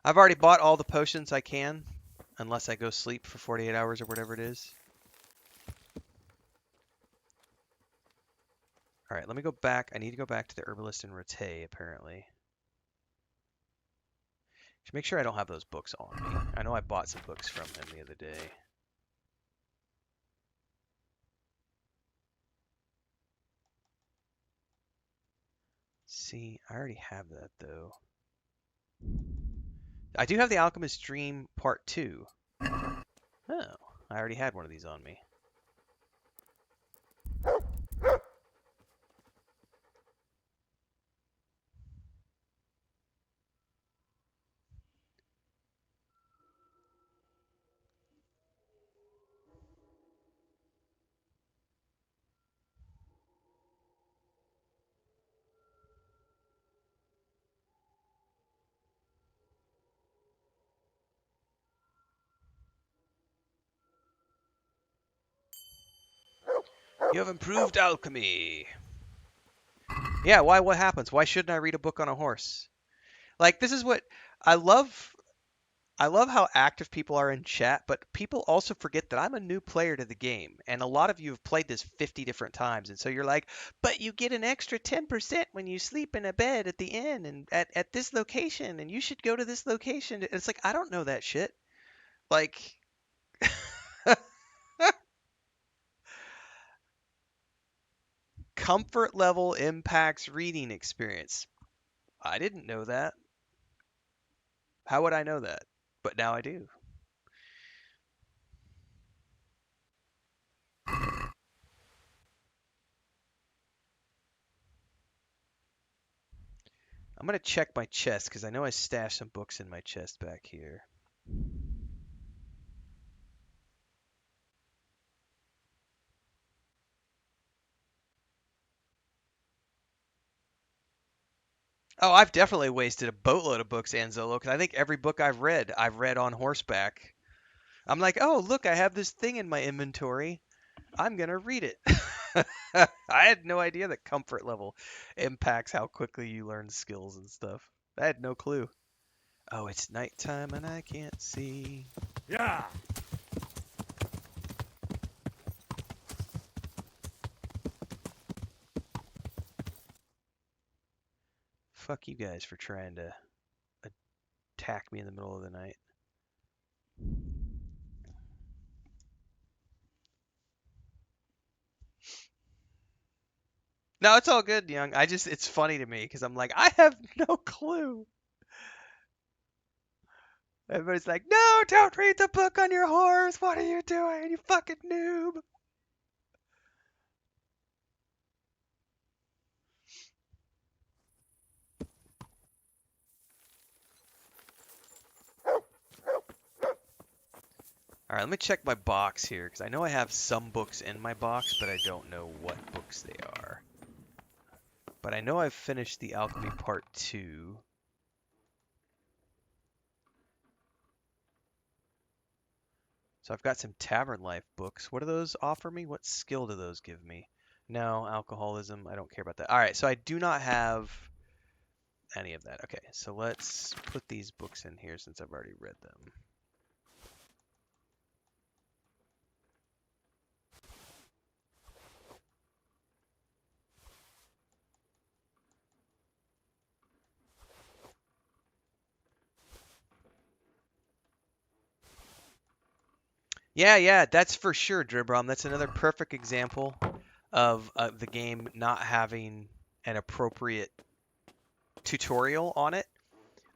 I've already bought all the potions I can, unless I go sleep for 48 hours or whatever it is. All right, let me go back. I need to go back to the herbalist in Rote, apparently. To make sure I don't have those books on me. I know I bought some books from him the other day. See, I already have that though. I do have the Alchemist's Dream Part 2. Oh, I already had one of these on me. You have improved alchemy. Yeah, why? What happens? Why shouldn't I read a book on a horse? Like, this is what I love. I love how active people are in chat, but people also forget that I'm a new player to the game, and a lot of you have played this 50 different times, and so you're like, but you get an extra 10% when you sleep in a bed at the inn and at this location, and you should go to this location. It's like, I don't know that shit. Like, comfort level impacts reading experience. I didn't know that. How would I know that? But now I do. I'm gonna check my chest because I know I stashed some books in my chest back here. Oh, I've definitely wasted a boatload of books, Anzolo, because I think every book I've read on horseback. I'm like, oh, look, I have this thing in my inventory. I'm gonna read it. I had no idea that comfort level impacts how quickly you learn skills and stuff. I had no clue. Oh, it's nighttime and I can't see. Yeah. Fuck you guys for trying to attack me in the middle of the night. No, it's all good, young. It's funny to me because I'm like, I have no clue. Everybody's like, no, don't read the book on your horse. What are you doing, you fucking noob? All right, let me check my box here because I know I have some books in my box, but I don't know what books they are. But I know I've finished the Alchemy Part 2. So I've got some Tavern Life books. What do those offer me? What skill do those give me? No, alcoholism. I don't care about that. All right, so I do not have any of that. Okay, so let's put these books in here since I've already read them. Yeah, that's for sure, Dribrom. That's another perfect example of the game not having an appropriate tutorial on it.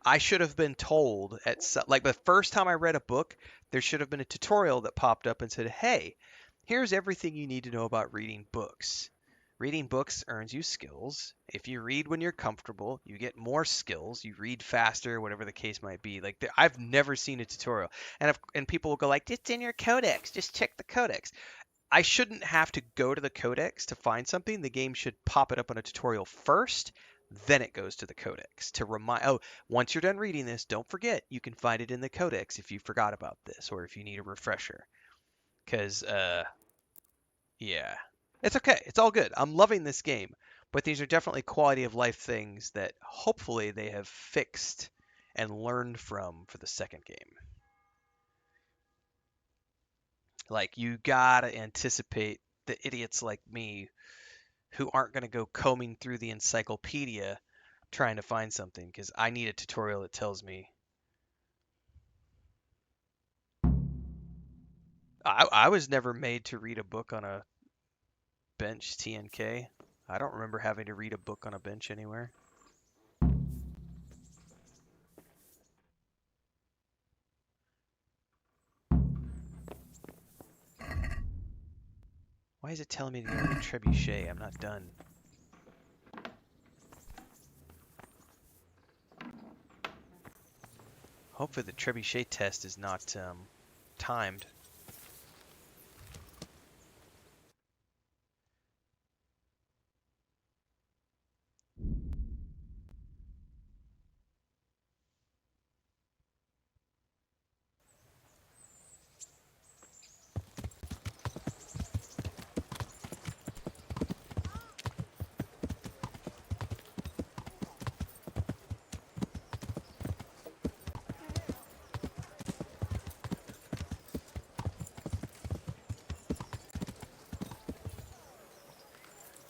I should have been told like the first time I read a book, there should have been a tutorial that popped up and said, "Hey, here's everything you need to know about reading books. Reading books earns you skills. If you read when you're comfortable, you get more skills. You read faster, whatever the case might be." Like I've never seen a tutorial, and people will go like, "It's in your codex. Just check the codex." I shouldn't have to go to the codex to find something. The game should pop it up on a tutorial first, then it goes to the codex to remind. Oh, once you're done reading this, don't forget you can find it in the codex if you forgot about this or if you need a refresher. Because, yeah, it's okay. It's all good. I'm loving this game, but these are definitely quality of life things that hopefully they have fixed and learned from for the second game. Like, you gotta anticipate the idiots like me who aren't going to go combing through the encyclopedia trying to find something, because I need a tutorial that tells me. I was never made to read a book on a bench, TNK. I don't remember having to read a book on a bench anywhere. Why is it telling me to go to the trebuchet? I'm not done. Hopefully the trebuchet test is not timed.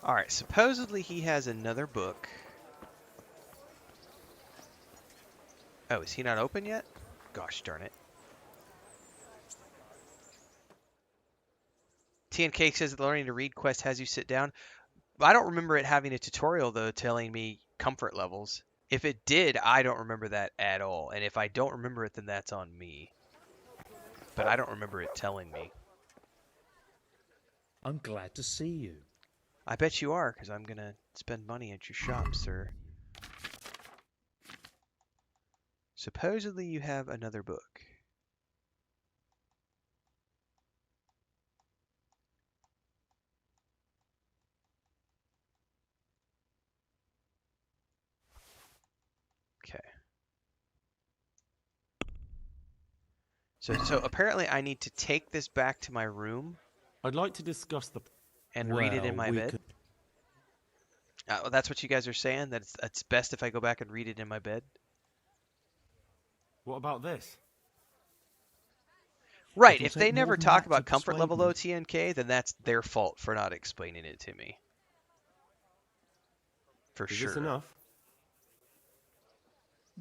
Alright, supposedly he has another book. Oh, is he not open yet? Gosh darn it. TNK says the learning to read quest has you sit down. I don't remember it having a tutorial, though, telling me comfort levels. If it did, I don't remember that at all. And if I don't remember it, then that's on me. But I don't remember it telling me. I'm glad to see you. I bet you are, because I'm going to spend money at your shop, sir. Supposedly you have another book. Okay. So apparently I need to take this back to my room I'd like to discuss the... and read it in my bed. That's what you guys are saying? That it's best if I go back and read it in my bed? What about this? Right. It'll If take they more never than talk that to about comfort persuade level, me. though, TNK, then that's their fault for not explaining it to me. For Is sure. this enough?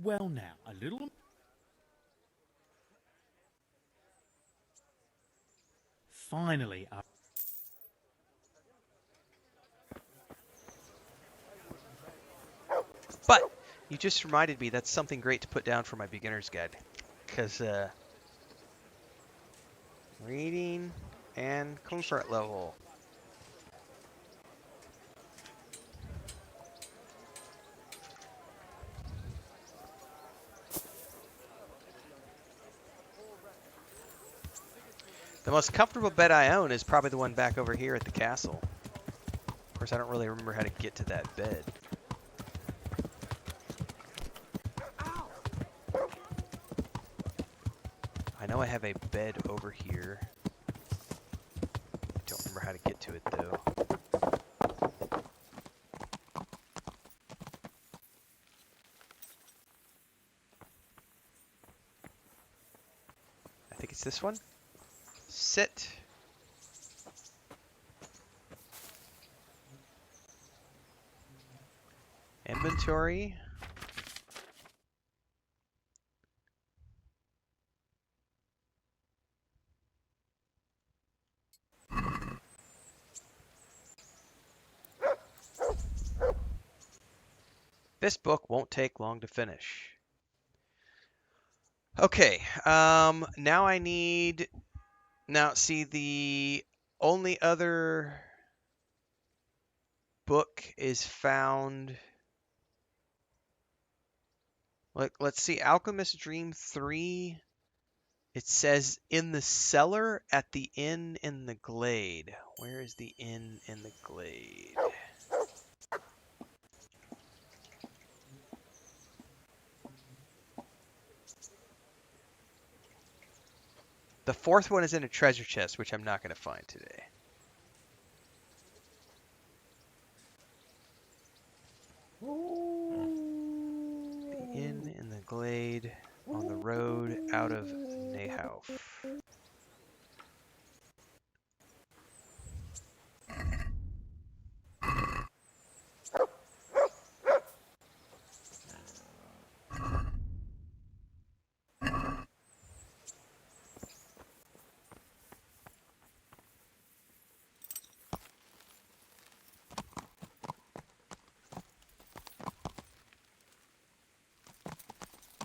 Well now, a little... Finally, But you just reminded me that's something great to put down for my beginner's guide. Because reading and comfort level. The most comfortable bed I own is probably the one back over here at the castle. Of course, I don't really remember how to get to that bed. I know I have a bed over here. I don't remember how to get to it, though. I think it's this one. Sit. Inventory. This book won't take long to finish. Okay, now I need... Now, see, the only other book is found... Like, let's see, Alchemist Dream 3... It says in the cellar at the inn in the glade. Where is the inn in the glade? The fourth one is in a treasure chest, which I'm not going to find today. The inn in the glade on the road out of Nahauf.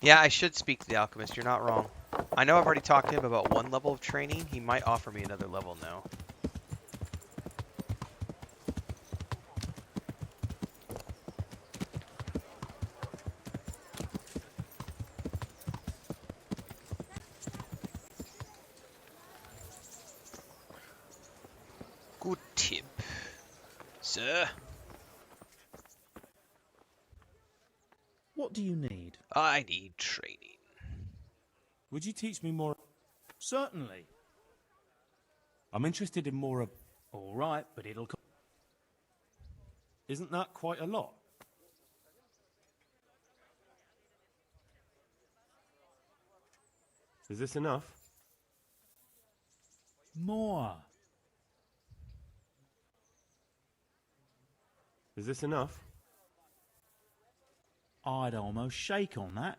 Yeah, I should speak to the alchemist. You're not wrong. I know I've already talked to him about one level of training. He might offer me another level now. Good tip, sir. What do you need? I need training. Would you teach me more? Certainly. I'm interested in more of... All right, but it'll... Isn't that quite a lot? Is this enough? More. Is this enough? I'd almost shake on that.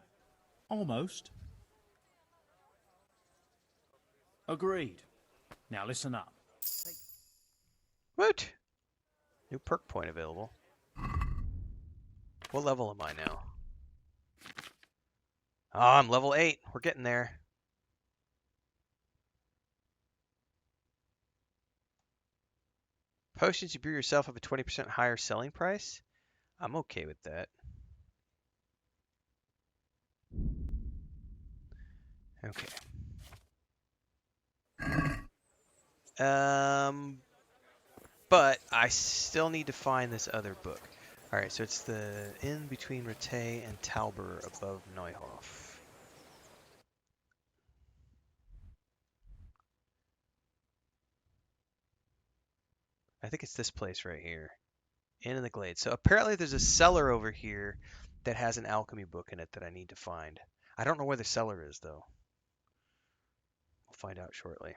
Almost. Agreed. Now listen up. Woot! New perk point available. What level am I now? Oh, I'm level 8. We're getting there. Potions you brew yourself have a 20% higher selling price? I'm okay with that. Okay. But I still need to find this other book. Alright, so it's the inn between Rattay and Tauber above Neuhof. I think it's this place right here. Inn in the Glade. So apparently there's a cellar over here that has an alchemy book in it that I need to find. I don't know where the cellar is, though. We'll find out shortly.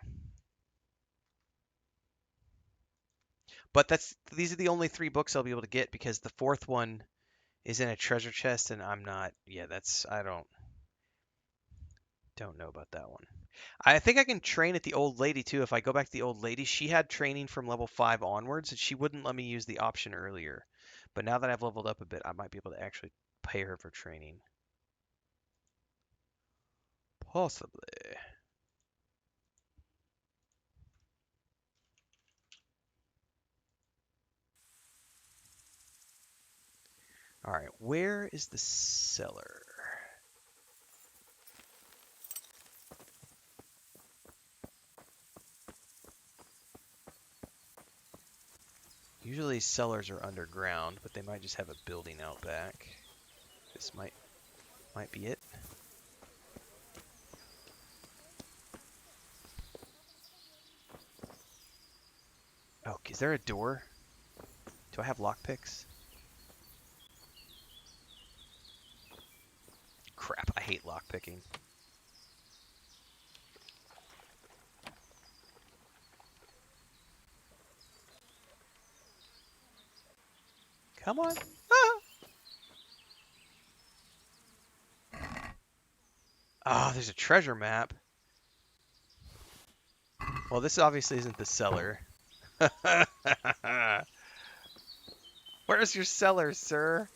But these are the only 3 books I'll be able to get because the 4th one is in a treasure chest and I'm not... Yeah, I don't know about that one. I think I can train at the old lady too. If I go back to the old lady, she had training from level 5 onwards and she wouldn't let me use the option earlier. But now that I've leveled up a bit, I might be able to actually pay her for training. Possibly. All right, where is the cellar? Usually cellars are underground, but they might just have a building out back. This might be it. Oh, is there a door? Do I have lockpicks? Crap, I hate lockpicking. Come on. Ah, there's a treasure map. Well, this obviously isn't the cellar. Where's your cellar, sir?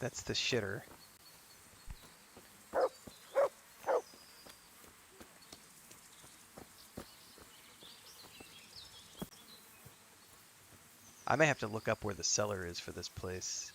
That's the shitter. I may have to look up where the cellar is for this place.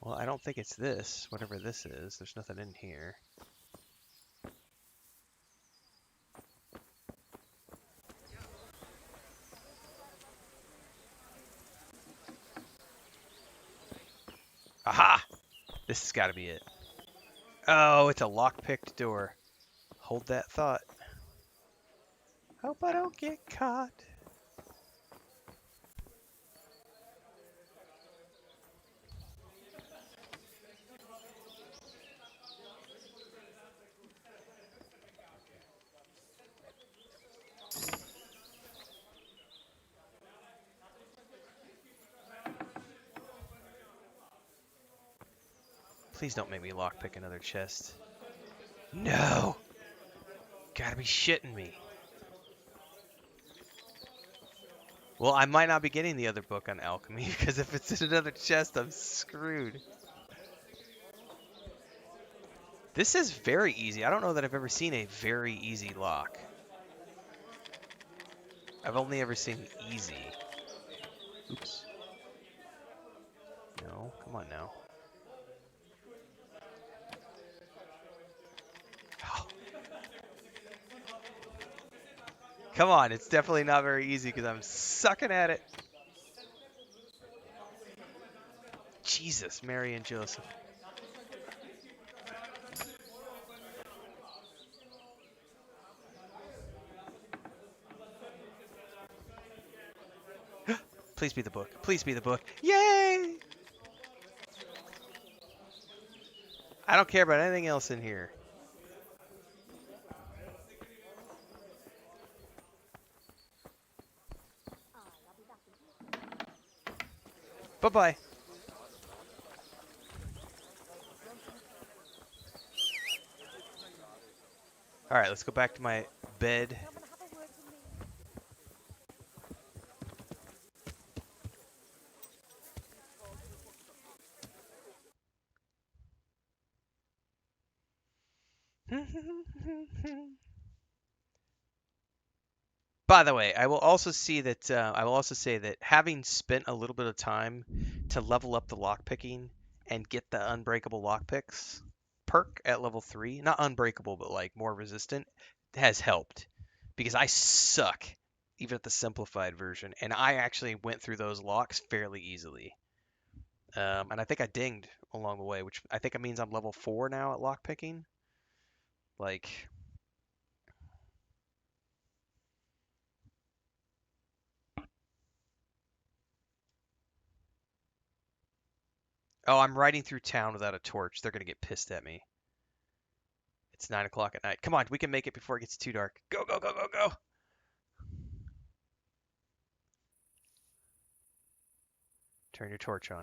Well, I don't think it's this, whatever this is. There's nothing in here. Aha! This has got to be it. Oh, it's a lock-picked door. Hold that thought. Hope I don't get caught. Please don't make me lockpick another chest. No! Gotta be shitting me. Well, I might not be getting the other book on alchemy, because if it's in another chest, I'm screwed. This is very easy. I don't know that I've ever seen a very easy lock. I've only ever seen easy. Oops. No, come on now. Oh. Come on, it's definitely not very easy because I'm sucking at it. Jesus, Mary and Joseph. Please be the book. Please be the book. Yay! I don't care about anything else in here. Bye-bye. Alright, let's go back to my bed. By the way, I will also say that having spent a little bit of time to level up the lockpicking and get the unbreakable lockpicks perk at level 3, not unbreakable, but like more resistant, has helped. Because I suck, even at the simplified version, and I actually went through those locks fairly easily. And I think I dinged along the way, which I think it means I'm level 4 now at lockpicking. Like, oh, I'm riding through town without a torch. They're gonna get pissed at me. It's 9 o'clock at night. Come on, we can make it before it gets too dark. Go, go, go, go, go! Turn your torch on.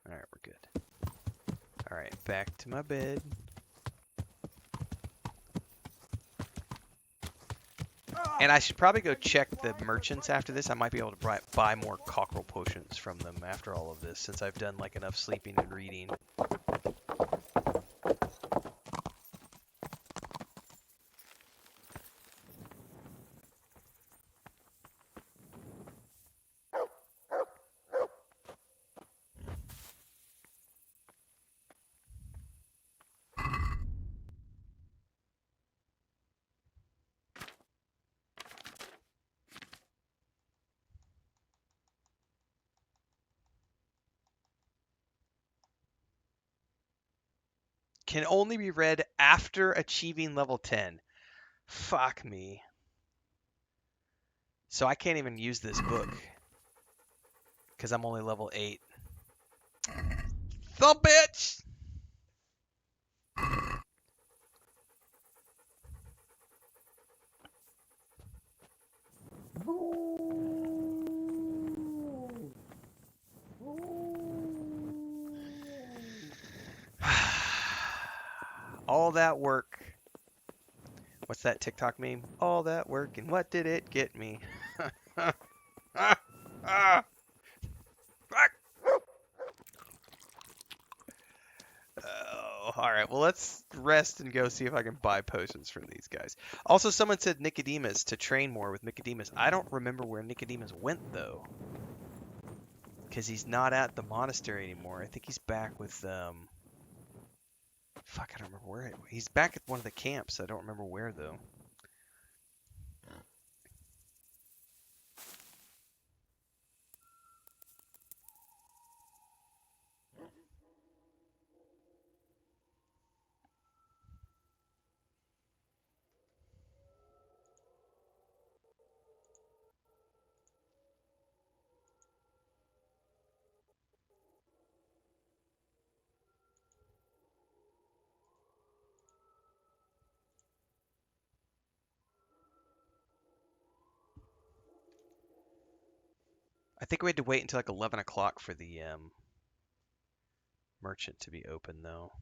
Alright, we're good. Alright, back to my bed. And I should probably go check the merchants after this. I might be able to buy more cockerel potions from them after all of this, since I've done like enough sleeping and reading. Can only be read after achieving level 10. Fuck me. So I can't even use this book. Because I'm only level 8. The bitch! All that work. What's that TikTok meme? All that work and what did it get me? Oh, all right. Well, let's rest and go see if I can buy potions from these guys. Also, someone said Nicodemus to train more with Nicodemus. I don't remember where Nicodemus went though, because he's not at the monastery anymore. I think he's back with fuck, I don't remember where. He's back at one of the camps. I don't remember where though. I think we had to wait until like 11 o'clock for the merchant to be open though.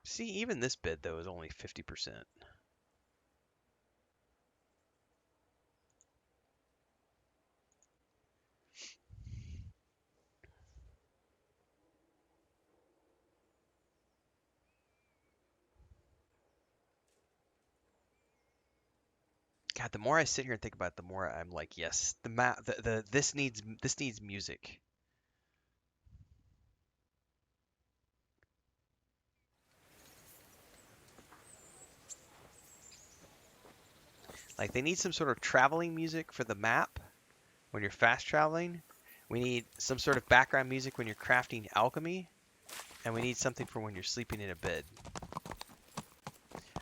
See, even this bid though is only 50%. God, the more I sit here and think about it, the more I'm like, yes, the map, this needs music. Like they need some sort of traveling music for the map when you're fast traveling. We need some sort of background music when you're crafting alchemy, and we need something for when you're sleeping in a bed.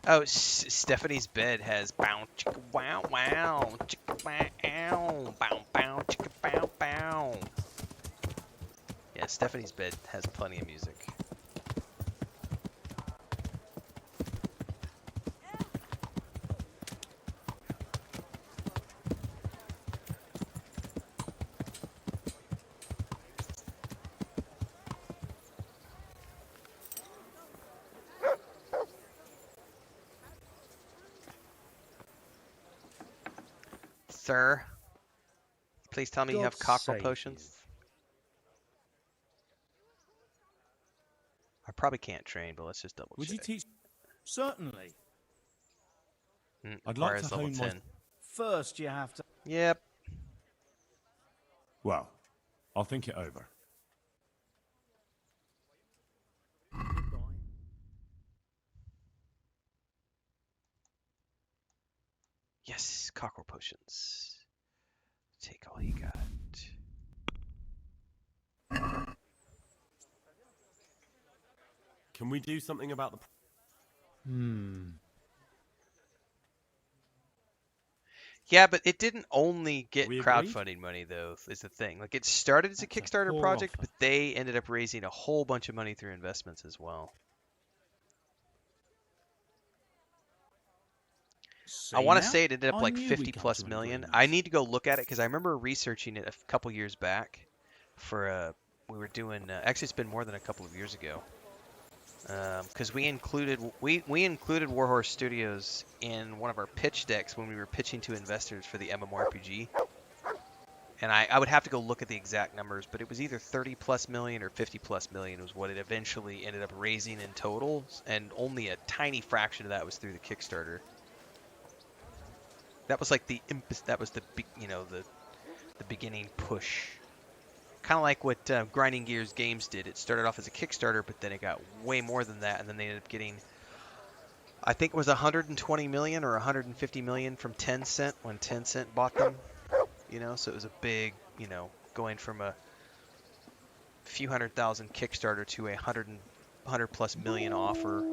Oh, Stephanie's bed has bow chicka wow wow chicka wow bow bow chicka bow bow. Yeah, Stephanie's bed has plenty of music. Sir, please tell me you God have cockerel save you. potions. I probably can't train, but let's just double Would you check. teach? Certainly. I'd like to Requires level hone my. 10. First, you have to. Yep. Well, I'll think it over. Yes, cockerel potions. Take all you got. Can we do something about the? Yeah, but it didn't only get We agreed? crowdfunding money, though, is the thing. Like, it started as a That's a Kickstarter poor project, offer. but they ended up raising a whole bunch of money through investments as well. I See want to now? say it ended up I like knew 50 we'd come to plus an million. agreement. I need to go look at it because I remember researching it a couple years back for we were doing actually it's been more than a couple of years ago. Because we included Warhorse Studios in one of our pitch decks when we were pitching to investors for the MMORPG. And I would have to go look at the exact numbers, but it was either 30 plus million or 50 plus million was what it eventually ended up raising in total, and only a tiny fraction of that was through the Kickstarter. That was like that was the the beginning push. Kind of like what Grinding Gears Games did. It started off as a Kickstarter, but then it got way more than that, and then they ended up getting, I think it was 120 million or 150 million from Tencent when Tencent bought them. So it was a big, going from a few 100,000 Kickstarter to a 100 plus million offer.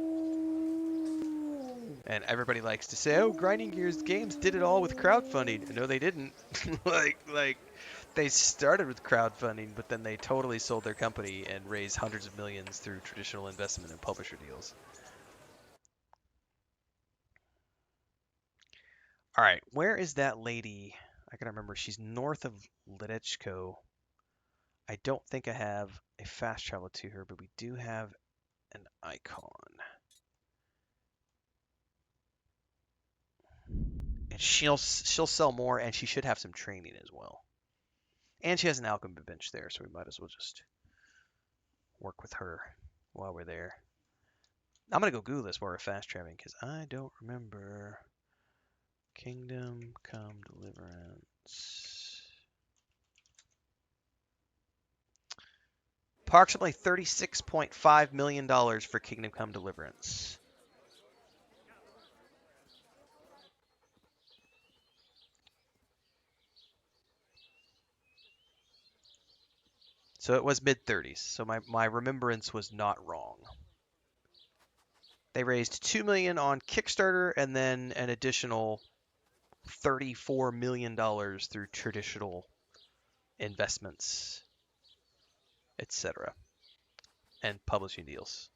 And everybody likes to say, "Oh, Grinding Gears Games did it all with crowdfunding." No, they didn't. like they started with crowdfunding, but then they totally sold their company and raised hundreds of millions through traditional investment and publisher deals. All right, where is that lady? I gotta remember. She's north of Ledechko. I don't think I have a fast travel to her, but we do have an icon. And she'll sell more, and she should have some training as well. And she has an alchemy bench there, so we might as well just work with her while we're there. I'm gonna go Google this while we're fast traveling because I don't remember. Kingdom Come Deliverance. Approximately $36.5 million for Kingdom Come Deliverance. So it was mid-30s. So my remembrance was not wrong. They raised $2 million on Kickstarter and then an additional $34 million through traditional investments, etc., and publishing deals.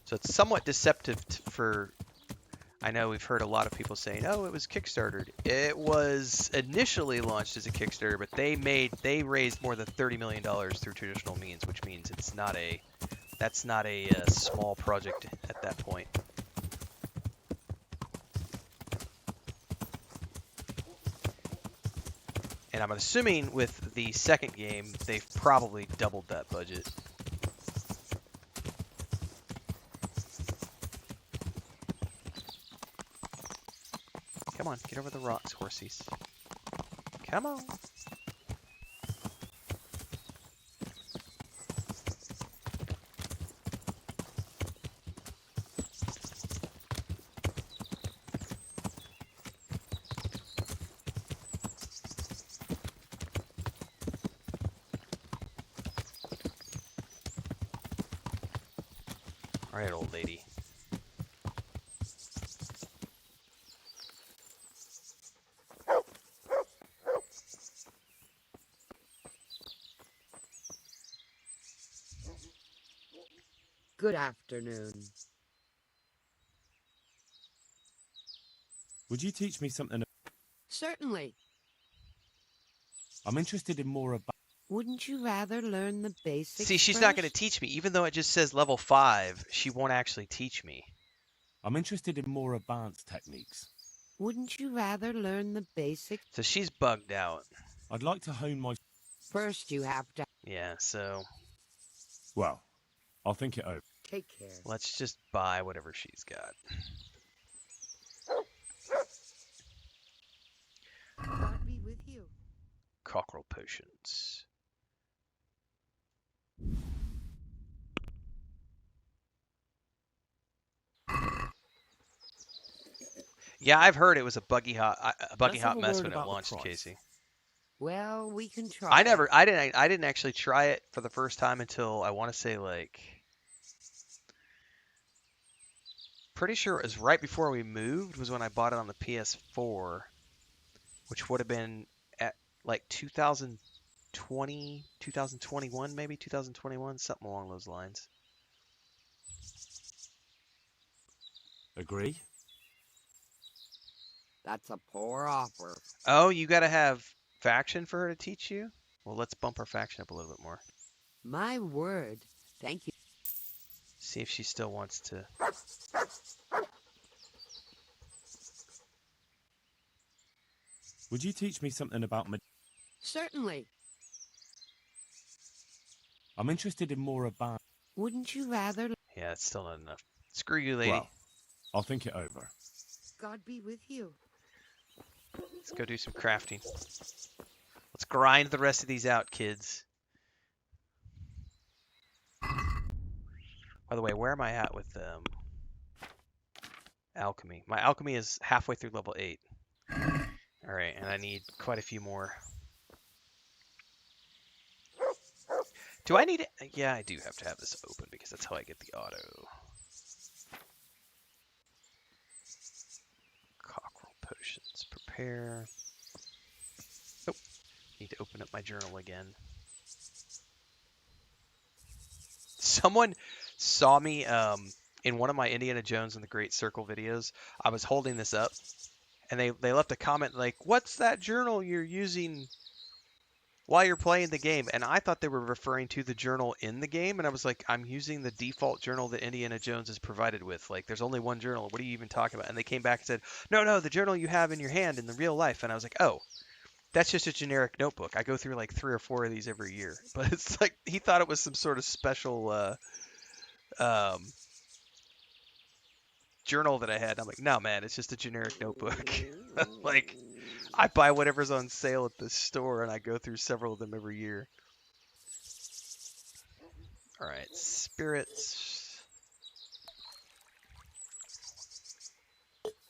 So it's somewhat deceptive for, I know we've heard a lot of people saying, oh, it was Kickstartered. It was initially launched as a Kickstarter, but they raised more than $30 million through traditional means, which means that's not a small project at that point. And I'm assuming with the second game, they've probably doubled that budget. Come on, get over the rocks, horsies. Come on. All right, old lady. Good afternoon. Would you teach me something? Certainly. I'm interested in more about. Wouldn't you rather learn the basics See, she's not going to first? teach me. Even though it just says level 5, she won't actually teach me. I'm interested in more advanced techniques. Wouldn't you rather learn the basics? So she's bugged out. I'd like to hone my. First, you have to Yeah, so Well, I'll think it over. take care. let's just buy whatever she's got. God be with you. Cockerel potions. Yeah, I've heard it was a buggy hot Let's have a mess word when it about the launched, price. Casey. Well, we can try. I didn't actually try it for the first time until I want to say like pretty sure it was right before we moved was when I bought it on the PS4, which would have been at like 2020, 2021 maybe, 2021, something along those lines. Agree? That's a poor offer. Oh, you got to have faction for her to teach you? Well, let's bump our faction up a little bit more. My word. Thank you. See if she still wants to. Would you teach me something about my. Certainly. I'm interested in more advanced. Wouldn't you rather? Yeah, it's still not enough. Screw you, lady. Well, I'll think it over. God be with you. Let's go do some crafting. Let's grind the rest of these out, kids. By the way, where am I at with alchemy? My alchemy is halfway through level 8. Alright, and I need quite a few more. Do I need it? Yeah, I do have to have this open because that's how I get the auto. Cockerel potions. Prepare. Oh, need to open up my journal again. Someone saw me in one of my Indiana Jones and the Great Circle videos. I was holding this up, and they left a comment like, "What's that journal you're using while you're playing the game. And I thought they were referring to the journal in the game. And I was like, I'm using the default journal that Indiana Jones is provided with. Like, there's only one journal. What are you even talking about? And they came back and said, no, the journal you have in your hand in the real life. And I was like, oh, that's just a generic notebook. I go through like 3 or 4 of these every year. But it's like, he thought it was some sort of special um, journal that I had. I'm like, no, man, it's just a generic notebook. Like, I buy whatever's on sale at the store, and I go through several of them every year. All right, spirits.